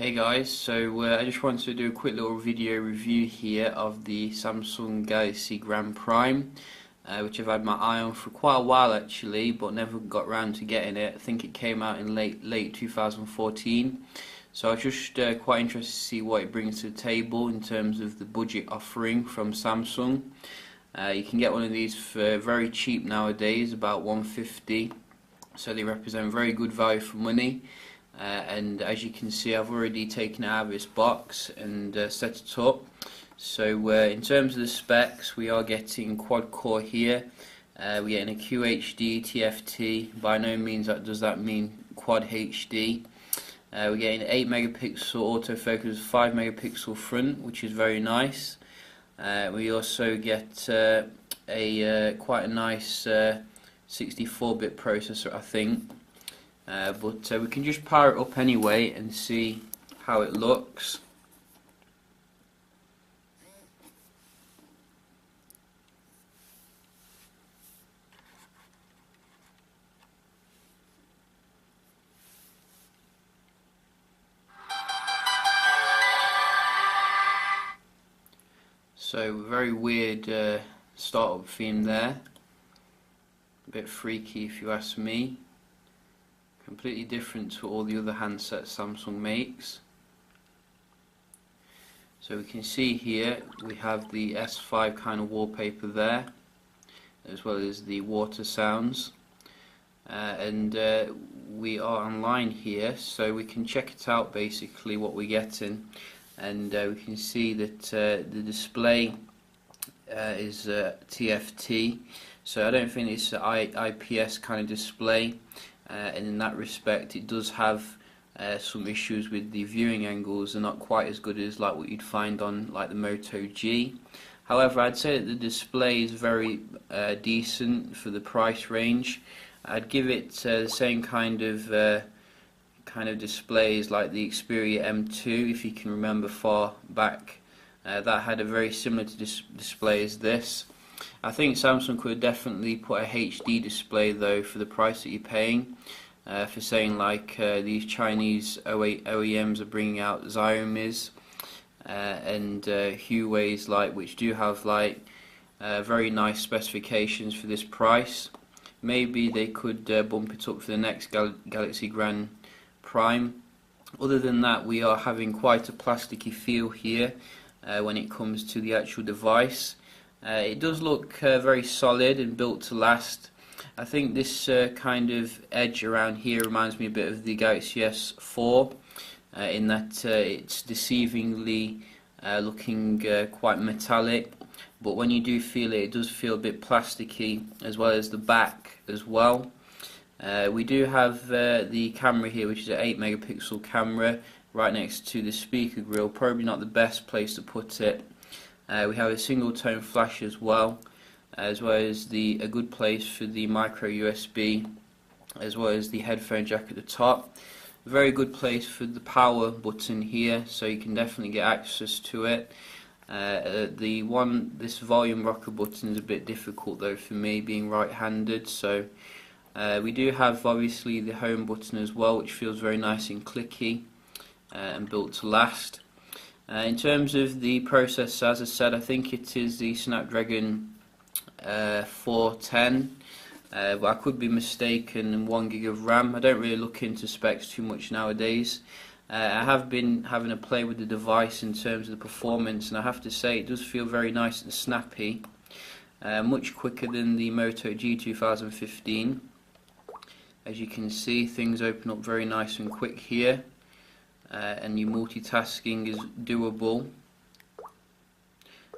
Hey guys, I just wanted to do a quick little video review here of the Samsung Galaxy Grand Prime, which I've had my eye on for quite a while actually, but never got round to getting it. I think it came out in late 2014, so I was just quite interested to see what it brings to the table in terms of the budget offering from Samsung. You can get one of these for very cheap nowadays, about 150, so they represent very good value for money. And as you can see, I've already taken it out of its box and set it up. So in terms of the specs, we are getting quad core here. We're getting a QHD TFT. By no means does that mean quad HD. We're getting 8 megapixel autofocus, 5 megapixel front, which is very nice. We also get quite a nice 64-bit processor, I think. But we can just power it up anyway and see how it looks. So very weird startup theme there, a bit freaky if you ask me. Completely different to all the other handsets Samsung makes. So we can see here we have the S5 kind of wallpaper there, as well as the water sounds, and we are online here, so we can check it out basically what we're getting, and we can see that the display is TFT, so I don't think it's an IPS kind of display. And in that respect it does have some issues with the viewing angles. They're not quite as good as like what you'd find on like the Moto G. However, I'd say that the display is very decent for the price range. I'd give it the same kind of displays like the Xperia M2, if you can remember far back. That had a very similar display as this. I think Samsung could definitely put a HD display though for the price that you're paying. For saying like these Chinese OEMs are bringing out Xiaomi's and Huawei's, like, which do have like very nice specifications for this price. Maybe they could bump it up for the next Galaxy Grand Prime. Other than that, we are having quite a plasticky feel here when it comes to the actual device. It does look very solid and built to last. I think this kind of edge around here reminds me a bit of the Galaxy S4 in that it's deceivingly looking quite metallic, but when you do feel it, it does feel a bit plasticky, as well as the back as well. We do have the camera here, which is an 8 megapixel camera right next to the speaker grill. Probably not the best place to put it. We have a single tone flash as well as a good place for the micro USB, as well as the headphone jack at the top. Very good place for the power button here, so you can definitely get access to it. This volume rocker button is a bit difficult though for me, being right-handed. So we do have obviously the home button as well, which feels very nice and clicky and built to last. In terms of the processor, as I said, I think it is the Snapdragon 410, but I could be mistaken, and 1 gig of RAM. I don't really look into specs too much nowadays. I have been having a play with the device in terms of the performance, and I have to say it does feel very nice and snappy, much quicker than the Moto G 2015. As you can see, things open up very nice and quick here. And your multitasking is doable.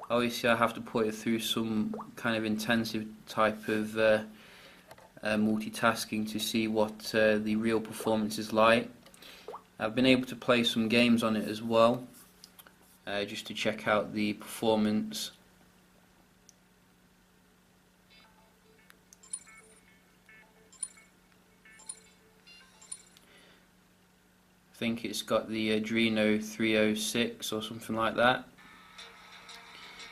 Obviously I have to put it through some kind of intensive type of multitasking to see what the real performance is like. I've been able to play some games on it as well, just to check out the performance. I think it's got the Adreno 306 or something like that.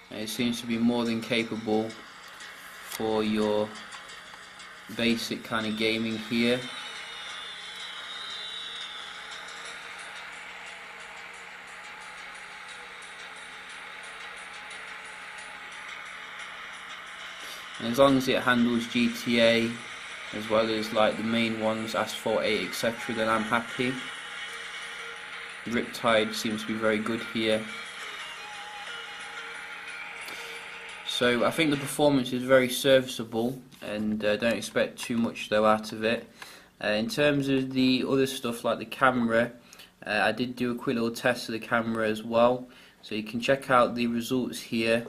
And it seems to be more than capable for your basic kind of gaming here. and as long as it handles GTA as well as like the main ones, Asphalt 8, etc., then I'm happy. Riptide seems to be very good here. So I think the performance is very serviceable, and don't expect too much though out of it. In terms of the other stuff like the camera, I did do a quick little test of the camera as well, so you can check out the results here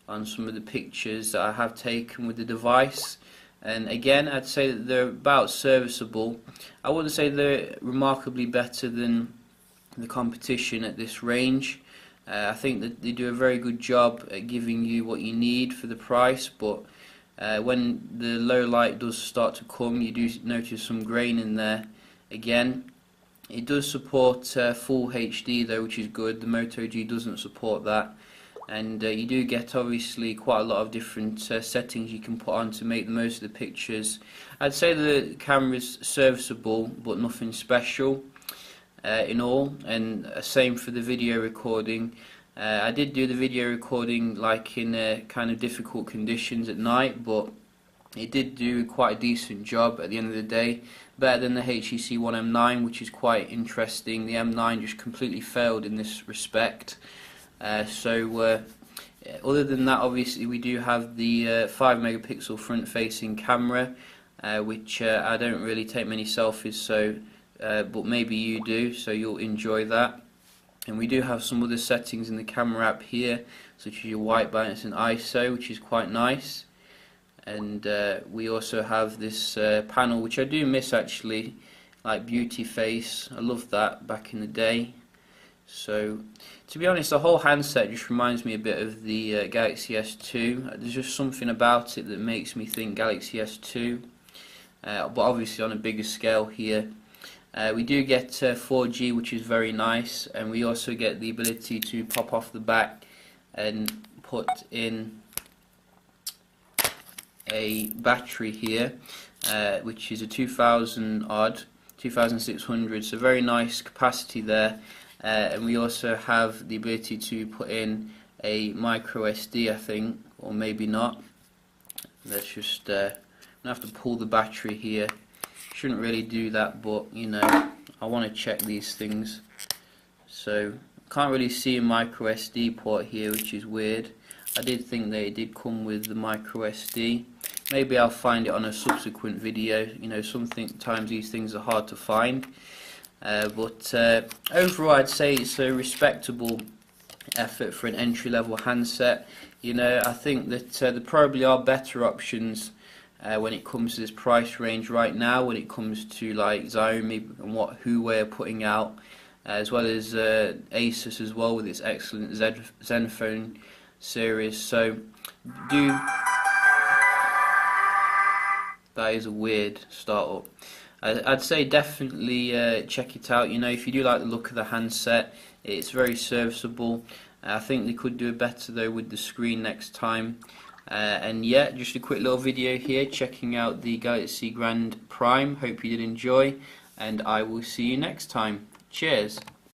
on some of the pictures that I have taken with the device. And again, I'd say that they're about serviceable. I wouldn't say they're remarkably better than the competition at this range. I think that they do a very good job at giving you what you need for the price, but when the low light does start to come, you do notice some grain in there again. It does support full HD though, which is good. The Moto G doesn't support that, and you do get obviously quite a lot of different settings you can put on to make the most of the pictures. I'd say the camera's serviceable but nothing special in all, and same for the video recording. I did do the video recording like in kind of difficult conditions at night, but it did do quite a decent job at the end of the day, better than the HTC One M9, which is quite interesting. The M9 just completely failed in this respect. Other than that, obviously we do have the 5 megapixel front facing camera, which I don't really take many selfies, so but maybe you do, so you'll enjoy that. And we do have some other settings in the camera app here, such as your white balance and ISO, which is quite nice. And we also have this panel, which I do miss actually, like beauty face. I loved that back in the day. So to be honest, the whole handset just reminds me a bit of the Galaxy S2. There's just something about it that makes me think Galaxy S2, but obviously on a bigger scale here. We do get 4G, which is very nice, and we also get the ability to pop off the back and put in a battery here, which is a 2600, so very nice capacity there. And we also have the ability to put in a micro SD, I think, or maybe not. Let's just I'm gonna have to pull the battery here. Shouldn't really do that, but you know, I want to check these things. So can't really see a micro SD port here, which is weird. I did think that it did come with the micro SD. Maybe I'll find it on a subsequent video. You know, sometimes these things are hard to find. But overall, I'd say it's a respectable effort for an entry-level handset. You know, I think that there probably are better options when it comes to this price range right now, when it comes to like Xiaomi and what Huawei are putting out, as well as Asus as well with its excellent Zenfone series. So that is a weird startup. I'd say definitely check it out. You know, if you do like the look of the handset, it's very serviceable. I think they could do it better though with the screen next time. And yeah, just a quick little video here checking out the Galaxy Grand Prime. Hope you did enjoy, and I will see you next time. Cheers.